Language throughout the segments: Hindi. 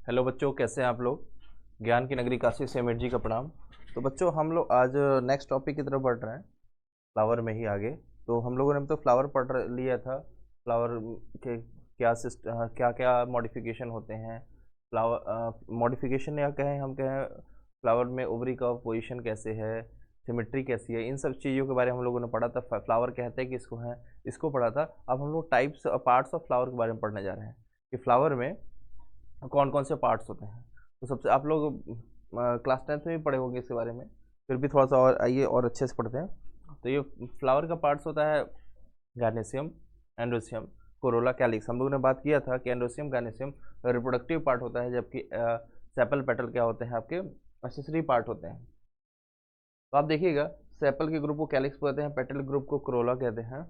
हेलो बच्चों, कैसे हैं आप लोग। ज्ञान की नगरी काशी से अमित जी का प्रणाम। तो बच्चों, हम लोग आज नेक्स्ट टॉपिक की तरफ बढ़ रहे हैं, फ्लावर में ही आगे। तो हम लोगों ने तो फ्लावर पढ़ लिया था। फ्लावर के क्या क्या मॉडिफिकेशन होते हैं, फ्लावर मॉडिफिकेशन या कहें हम कहें फ्लावर में ओवरी का पोजीशन कैसे है, सिमेट्री कैसी है, इन सब चीज़ों के बारे में हम लोगों ने पढ़ा था। फ्लावर कहते हैं कि इसको है, इसको पढ़ा था। अब हम लोग टाइप्स पार्ट्स ऑफ फ्लावर के बारे में पढ़ने जा रहे हैं कि फ्लावर में कौन कौन से पार्ट्स होते हैं। तो सबसे आप लोग क्लास 10th में भी पढ़े होंगे इसके बारे में, फिर भी थोड़ा सा और आइए और अच्छे से पढ़ते हैं। तो ये फ्लावर का पार्ट्स होता है गार्नेसियम, एंड्रोसियम, कोरोला, कैलिक्स। हम लोगों ने बात किया था कि एंड्रोसियम गार्नेसियम रिप्रोडक्टिव पार्ट होता है, जबकि सेपल पेटल क्या होते हैं, आपके एक्सेसरी पार्ट होते हैं। तो आप देखिएगा, सेपल के ग्रुप को कैलिक्स कहते हैं, पेटल ग्रुप को कोरोला कहते हैं,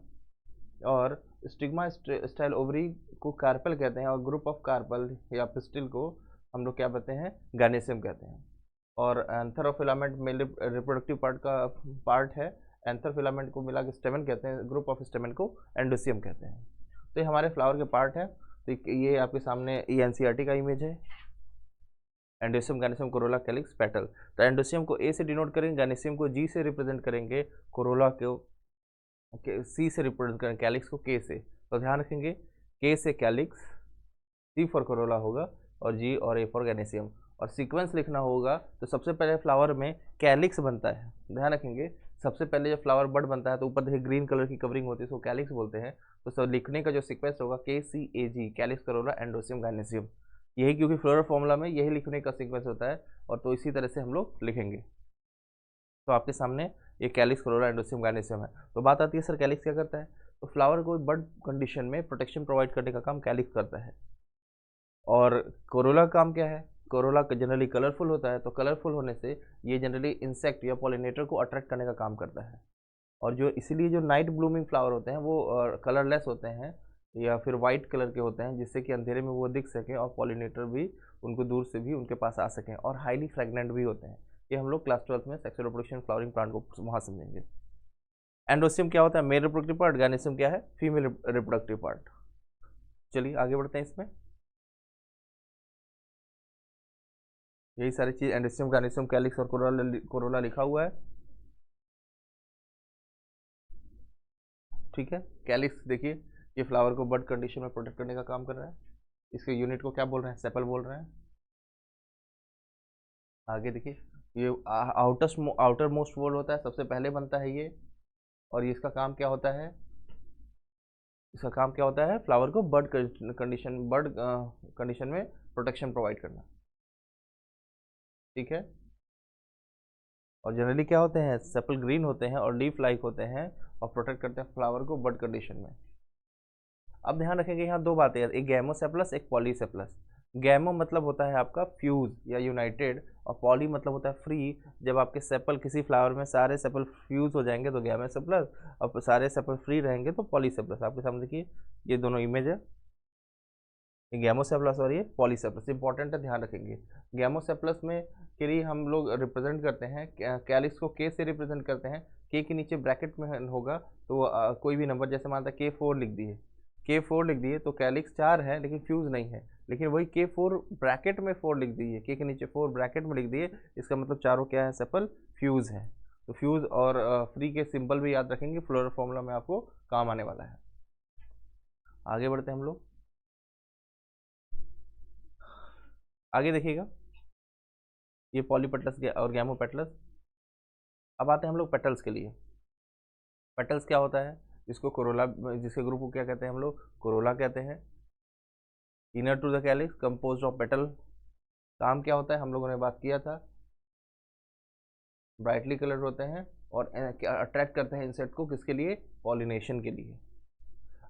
और स्टिग्मा स्टाइल ओवरी को कार्पेल कहते हैं, और ग्रुप ऑफ कार्पल या पिस्टिल को हम लोग क्या कहते हैं, गार्नेसियम कहते हैं। और anther of filament male reproductive part का पार्ट है। एंथर फिलामेंट को मिला के स्टेमन कहते हैं, ग्रुप ऑफ स्टेमन को एंडोसियम कहते हैं। तो ये हमारे फ्लावर के पार्ट है। तो ये आपके सामने ये एनसीईआरटी का इमेज है, एंडोसियम, गार्नेसियम, कोरोला, कैलिक्स, पेटल। तो एंडोसियम को ए से डिनोट करेंगे, गार्नेसियम को जी से रिप्रेजेंट करेंगे, कोरोला को सी से रिप्रेजेंट करेंगे, कैलिक्स को के से। तो ध्यान रखेंगे, के से कैलिक्स, सी फॉर कोरोला होगा, और जी और ए फॉर गार्नेसियम। और सीक्वेंस लिखना होगा तो सबसे पहले फ्लावर में कैलिक्स बनता है। ध्यान रखेंगे, सबसे पहले जब फ्लावर बड बनता है तो ऊपर देखिए ग्रीन कलर की कवरिंग होती है, इसको कैलिक्स बोलते हैं। तो सब लिखने का जो सीक्वेंस होगा के सी ए जी, कैलिक्स, कोरोला, एंडोसियम, गार्नेसियम। यही क्योंकि फ्लोरल फॉर्मूला में यही लिखने का सीक्वेंस होता है, और तो इसी तरह से हम लोग लिखेंगे। तो आपके सामने ये कैलिक्स, कोरोला, एंडोसियम, गार्नेसियम है। तो बात आती है सर कैलिक्स क्या करता है। तो फ्लावर को बड कंडीशन में प्रोटेक्शन प्रोवाइड करने का काम कैलिक्स करता है। और कोरोला का काम क्या है, कोरोला जनरली कलरफुल होता है, तो कलरफुल होने से ये जनरली इंसेक्ट या पॉलिनेटर को अट्रैक्ट करने का काम करता है। और जो इसीलिए जो नाइट ब्लूमिंग फ्लावर होते हैं वो कलरलेस होते हैं या फिर वाइट कलर के होते हैं, जिससे कि अंधेरे में वो दिख सकें और पॉलिनेटर भी उनको दूर से भी उनके पास आ सकें, और हाईली फ्रेगनेंट भी होते हैं। ये हम लोग क्लास 12th में सेक्सुअल रिप्रोडक्शन फ्लावरिंग प्लांट को वहाँ समझेंगे। एंडोसियम क्या होता है, मेल रिप्रोडक्टिव पार्ट। गार्नेसियम क्या है, फीमेल रिप्रोडक्टिव पार्ट। चलिए आगे बढ़ते हैं इसमें। यही सारी चीज एंडोसियम, गार्नेसियम, कैलिक्स और कोरोला लिखा हुआ है, ठीक है। कैलिक्स देखिए, ये फ्लावर को बड कंडीशन में प्रोटेक्ट करने का काम कर रहा है। इसके यूनिट को क्या बोल रहे हैं, सेपल बोल रहे हैं। आगे देखिए, ये आउटर मोस्ट वॉल होता है, सबसे पहले बनता है ये। और ये इसका काम क्या होता है, इसका काम क्या होता है, फ्लावर को बड कंडीशन में प्रोटेक्शन प्रोवाइड करना, ठीक है। और जनरली क्या होते हैं, सेपल ग्रीन होते हैं और लीफ लाइक होते हैं, और प्रोटेक्ट करते हैं फ्लावर को बड कंडीशन में। अब ध्यान रखेंगे, यहाँ दो बातें हैं, एक गैमोसेप्लस, एक पॉलीसेप्लस। गैमो मतलब होता है आपका फ्यूज या यूनाइटेड, और पॉली मतलब होता है फ्री। जब आपके सेपल किसी फ्लावर में सारे सेपल फ्यूज हो जाएंगे तो गैमोसेप्लस, और सारे सेपल फ्री रहेंगे तो पॉलीसेप्लस। आपके सामने देखिए, ये दोनों इमेज है, ये गैमोसेप्लस और ये पॉलीसेप्लस। इंपॉर्टेंट है, ध्यान रखेंगे। गैमोसेप्लस में के लिए हम लोग रिप्रेजेंट करते हैं, कैलिक्स को के से रिप्रेजेंट करते हैं। के नीचे ब्रैकेट में होगा तो कोई भी नंबर, जैसे मानता है K4 लिख दिए, K4 लिख दिए तो कैलिक्स 4 है लेकिन फ्यूज नहीं है। लेकिन वही K4 ब्रैकेट में 4 लिख दिए, के नीचे 4 ब्रैकेट में लिख दिए, इसका मतलब चारों क्या है, सेपल फ्यूज है। तो फ्यूज और फ्री के सिंबल भी याद रखेंगे, फ्लोरल फॉर्मूला में आपको काम आने वाला है। आगे बढ़ते हैं हम लोग। आगे देखिएगा, ये पॉलीपेटल्स और गैमोपेटल्स। अब आते हैं हम लोग पेटल्स के लिए। पेटल्स क्या होता है, जिसको कोरोला, जिसके ग्रुप को क्या कहते हैं हम लोग, कोरोला कहते हैं। Inner to the calyx composed of petal. काम क्या होता है, हम लोगों ने बात किया था, ब्राइटली कलर होते हैं और अट्रैक्ट करते हैं इंसेक्ट को, किसके लिए, पॉलिनेशन के लिए।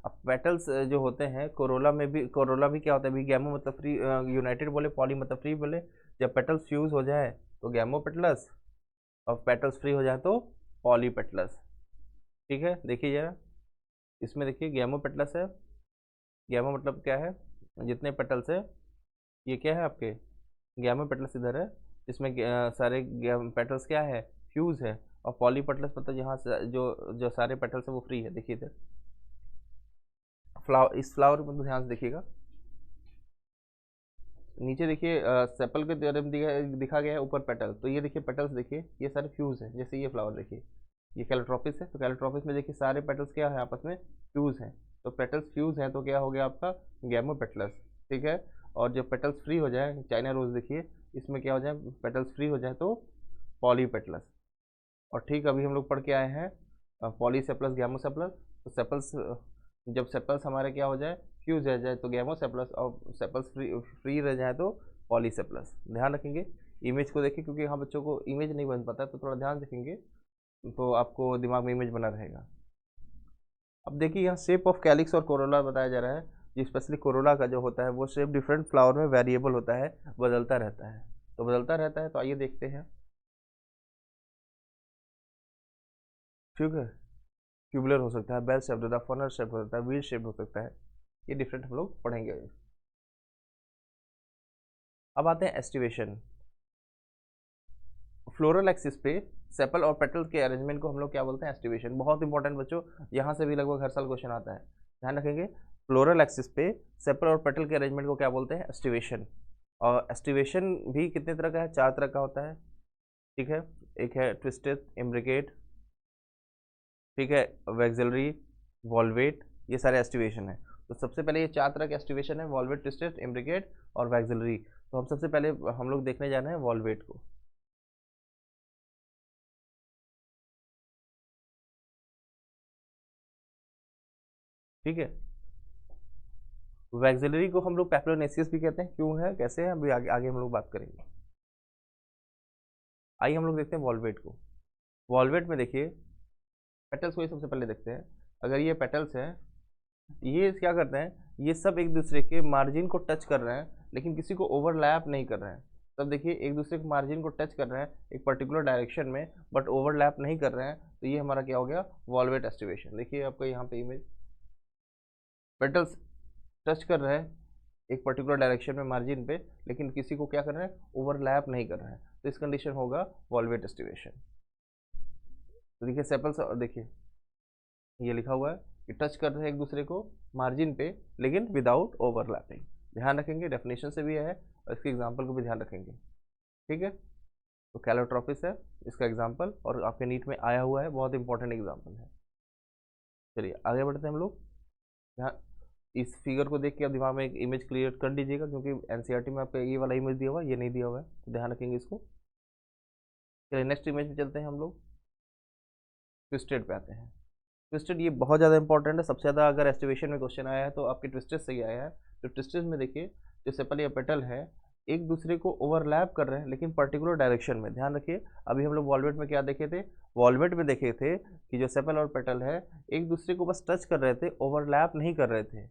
अब पेटल्स जो होते हैं कोरोला में भी, कोरोला भी क्या होता है, भी गैमो मतलब फ्री यूनाइटेड बोले, पॉली मतलब फ्री बोले। जब पेटल्स फ्यूज हो जाए तो गैमो पेटलस, और पेटल्स फ्री हो जाए तो पॉली पेटलस, ठीक है। देखिए जरा, इसमें देखिए गैमो पेटलस है। गैमो मतलब क्या है, जितने पेटल्स है, ये क्या है आपके गैमो पेटल्स इधर है, इसमें सारे पेटल्स क्या है, फ्यूज है। और पॉली पेटल्स मतलब यहाँ से जो जो सारे पेटल्स है वो फ्री है। देखिए इधर फ्लावर, इस फ्लावर को ध्यान से देखिएगा, नीचे देखिए सेपल के तरफ दिखा गया है, ऊपर पेटल। तो ये देखिए पेटल्स, देखिए ये सारे फ्यूज है। जैसे ये फ्लावर देखिए, ये कैलोट्रोपिस है, तो कैलोट्रोपिस में देखिए सारे पेटल्स क्या है, आपस में फ्यूज हैं। तो पेटल्स फ्यूज हैं तो क्या हो गया आपका गैमोपेटलस। ठीक है। और जब पेटल्स फ्री हो जाए, चाइना रोज देखिए, इसमें क्या हो जाए, पेटल्स फ्री हो जाए तो पॉलीपेटलस। और ठीक अभी हम लोग पढ़ के आए हैं पॉलीसेप्लस गैमोसेप्लस। तो सेपल्स, जब सेपल्स हमारे क्या हो जाए, फ्यूज रह जाए तो गैमोसेप्लस, और सेपल्स फ्री फ्री रह जाए तो पॉलीसेप्लस। ध्यान रखेंगे, इमेज को देखें, क्योंकि यहाँ बच्चों को इमेज नहीं बन पाता है, तो थोड़ा ध्यान रखेंगे तो आपको दिमाग में इमेज बना रहेगा। अब देखिए यहाँ शेप ऑफ कैलिक्स और कोरोला बताया जा रहा है। जी, स्पेशली कोरोला का जो होता है वो शेप डिफरेंट फ्लावर में वेरिएबल होता है, बदलता रहता है। तो बदलता रहता है, तो आइए देखते हैं। ठीक है, ट्यूबुलर हो सकता है, बेल शेप होता है, फनल शेप हो सकता है, व्हील शेप हो सकता है। ये डिफरेंट हम लोग पढ़ेंगे। अब आते हैं एस्टिवेशन। फ्लोरल एक्सिस पे सेपल और पेटल के अरेंजमेंट को हम लोग क्या बोलते हैं, एस्टिवेशन। बहुत इंपॉर्टेंट बच्चों, यहाँ से भी लगभग हर साल क्वेश्चन आता है, ध्यान रखेंगे। फ्लोरल एक्सिस पे सेपल और पेटल के अरेंजमेंट को क्या बोलते हैं, एस्टिवेशन। और एस्टिवेशन भी कितने तरह का है, 4 तरह का होता है। ठीक है, एक है ट्विस्टेड, इम्ब्रिकेट, ठीक है, वैक्सिलरी, वॉल्वेट, ये सारे एस्टिवेशन है। तो सबसे पहले ये 4 तरह के एस्टिवेशन है, वॉल्वेट, ट्विस्टेड, इम्ब्रिकेट और वैक्सिलरी। तो हम सबसे पहले हम लोग देखने जा रहे हैं वॉल्वेट को। ठीक है, वैक्सिलरी को हम लोग पैप्लोनेसियस भी कहते हैं। क्यों है, कैसे है, अभी आगे आगे हम लोग बात करेंगे। आइए हम लोग देखते हैं वॉल्वेट को। वॉल्वेट में देखिए पेटल्स को ही सबसे पहले देखते हैं। अगर ये पेटल्स हैं, ये क्या करते हैं, ये सब एक दूसरे के मार्जिन को टच कर रहे हैं, लेकिन किसी को ओवरलैप नहीं कर रहे हैं। तब देखिए एक दूसरे के मार्जिन को टच कर रहे हैं एक पर्टिकुलर डायरेक्शन में, बट ओवरलैप नहीं कर रहे हैं। तो ये हमारा क्या हो गया, वॉल्वेट एस्टिवेशन। देखिए आपको यहाँ पे इमेज, पेटल्स टच कर रहे हैं एक पर्टिकुलर डायरेक्शन में मार्जिन पे, लेकिन किसी को क्या कर रहे हैं, ओवरलैप नहीं कर रहे हैं। तो इस कंडीशन होगा वॉल्वेट एस्टिवेशन। तो देखिए सेपल्स, और देखिए ये लिखा हुआ है कि टच कर रहे हैं एक दूसरे को मार्जिन पे, लेकिन विदाउट ओवरलैपिंग। ध्यान रखेंगे, डेफिनेशन से भी है और इसके एग्जाम्पल को भी ध्यान रखेंगे। ठीक है, तो कैलोट्रोपिस है इसका एग्जाम्पल, और आपके नीट में आया हुआ है, बहुत इंपॉर्टेंट एग्जाम्पल है। चलिए आगे बढ़ते हैं हम लोग। यहाँ इस फिगर को देख के आप दिमाग में एक इमेज क्लियर कर लीजिएगा, क्योंकि एनसीईआरटी में आपको ये वाला इमेज दिया हुआ है, ये नहीं दिया हुआ है, तो ध्यान रखेंगे इसको। चलिए नेक्स्ट इमेज में चलते हैं हम लोग, ट्विस्टेड पे आते हैं। ट्विस्टेड ये बहुत ज़्यादा इंपॉर्टेंट है, सबसे ज़्यादा अगर एस्टिवेशन में क्वेश्चन आया है तो आपके ट्विस्टेड से ही आया है। तो ट्विस्टेड में देखिए जो सेपल या पेटल है, एक दूसरे को ओवरलैप कर रहे हैं लेकिन पर्टिकुलर डायरेक्शन में। ध्यान रखिए, अभी हम लोग वॉल्वेट में क्या देखे थे, वॉल्वेट में देखे थे कि जो सेपल और पेटल है एक दूसरे को बस टच कर रहे थे, ओवरलैप नहीं कर रहे थे,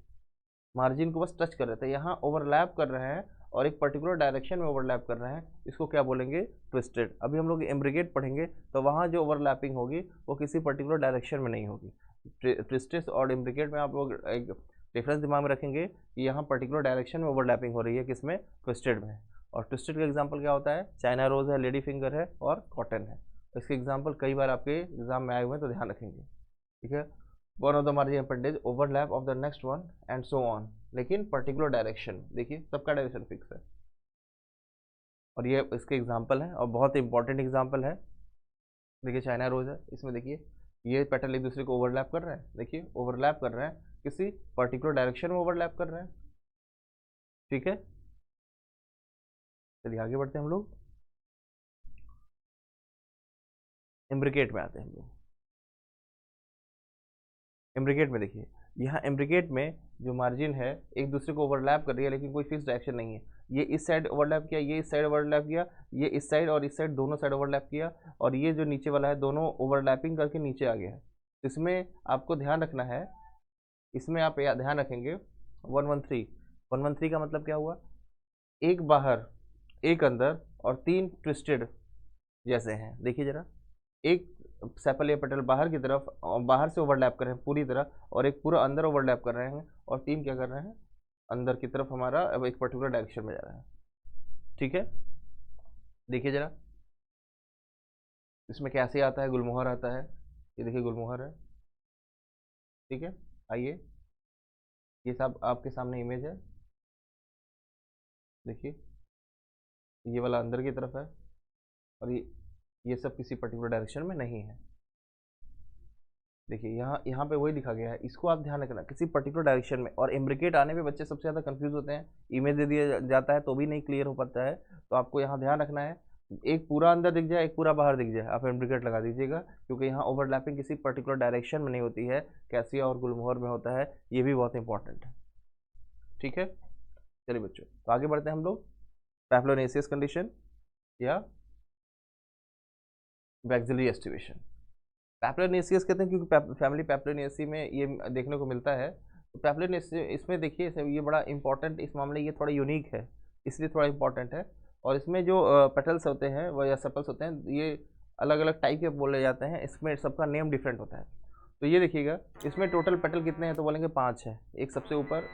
मार्जिन को बस टच कर रहे थे। यहाँ ओवरलैप कर रहे हैं और एक पर्टिकुलर डायरेक्शन में ओवरलैप कर रहे हैं, इसको क्या बोलेंगे, ट्विस्टेड। अभी हम लोग एम्ब्रिकेट पढ़ेंगे, तो वहाँ जो ओवरलैपिंग होगी वो किसी पर्टिकुलर डायरेक्शन में नहीं होगी। ट्विस्टेड और एम्ब्रिकेट में आप लोग एक डिफरेंस दिमाग में रखेंगे कि यहाँ पर्टिकुलर डायरेक्शन में ओवरलैपिंग हो रही है, किसमें, ट्विस्टेड में। और ट्विस्टेड का एग्जाम्पल क्या होता है, चाइना रोज है, लेडी फिंगर है और कॉटन है। इसके एग्जाम्पल कई बार आपके एग्जाम में आए हुए हैं, तो ध्यान रखेंगे। ठीक है, one of the margin appendage overlap of the next one and so on, लेकिन पर्टिकुलर डायरेक्शन, देखिए सबका डायरेक्शन फिक्स है। और ये इसके एग्जाम्पल है और बहुत इंपॉर्टेंट एग्जाम्पल है। देखिए चाइना रोज है, इसमें देखिए ये पेटल एक दूसरे को ओवरलैप कर रहे हैं, देखिए ओवरलैप कर रहे हैं, किसी पर्टिकुलर डायरेक्शन में ओवरलैप कर रहे हैं। ठीक है, चलिए आगे बढ़ते हैं हम लोग, इम्ब्रिकेट में आते हैं हम लोग। इम्ब्रिकेट में देखिए, यहाँ इम्ब्रिकेट में जो मार्जिन है एक दूसरे को ओवरलैप कर रही है, लेकिन कोई फिक्स डायरेक्शन नहीं है। ये इस साइड ओवरलैप किया, ये इस साइड ओवरलैप किया, ये इस साइड और इस साइड दोनों साइड ओवरलैप किया, और ये जो नीचे वाला है दोनों ओवरलैपिंग करके नीचे आ गया है। इसमें आपको ध्यान रखना है, इसमें आप ध्यान रखेंगे 113। 113 का मतलब क्या हुआ, एक बाहर एक अंदर और 3 ट्विस्टेड जैसे हैं। देखिए जरा, एक सेपल या पेटल बाहर की तरफ बाहर से ओवरलैप कर रहे हैं पूरी तरह, और एक पूरा अंदर ओवरलैप कर रहे हैं, और 3 क्या कर रहे हैं, अंदर की तरफ हमारा अब एक पर्टिकुलर डायरेक्शन में जा रहा है। ठीक है, देखिए जरा इसमें कैसे आता है, गुलमोहर आता है, ये देखिए गुलमोहर है। ठीक है, आइए ये सब आपके सामने इमेज है, देखिए ये वाला अंदर की तरफ है और ये सब किसी पर्टिकुलर डायरेक्शन में नहीं है। देखिए यहाँ यहाँ पे वही लिखा गया है, इसको आप ध्यान रखना किसी पर्टिकुलर डायरेक्शन में। और इम्ब्रिकेट आने पे बच्चे सबसे ज़्यादा कंफ्यूज होते हैं, इमेज दे दिया जाता है तो भी नहीं क्लियर हो पाता है। तो आपको यहाँ ध्यान रखना है, एक पूरा अंदर दिख जाए एक पूरा बाहर दिख जाए, आप इम्ब्रिकेट लगा दीजिएगा, क्योंकि यहाँ ओवरलैपिंग किसी पर्टिकुलर डायरेक्शन में नहीं होती है, कैसिया और गुलमोहर में होता है। ये भी बहुत इंपॉर्टेंट है। ठीक है, चलिए बच्चों तो आगे बढ़ते हैं हम लोग। पैप्लोनेसियस कंडीशन या बैक्सिलरी एस्टिवेशन। पैप्लोनेसियस कहते हैं क्योंकि फैमिली पैप्लोनेसी में ये देखने को मिलता है। तो पैप्लोनेसी इसमें देखिए ये बड़ा इंपॉर्टेंट, इस मामले ये थोड़ा यूनिक है, इसलिए थोड़ा इंपॉर्टेंट है। और इसमें जो पेटल्स होते हैं वह या सेपल्स होते हैं, ये अलग अलग टाइप के बोले जाते हैं, इसमें सबका नेम डिफरेंट होता है। तो ये देखिएगा इसमें टोटल पेटल कितने हैं, तो बोलेंगे 5 है। एक सबसे ऊपर,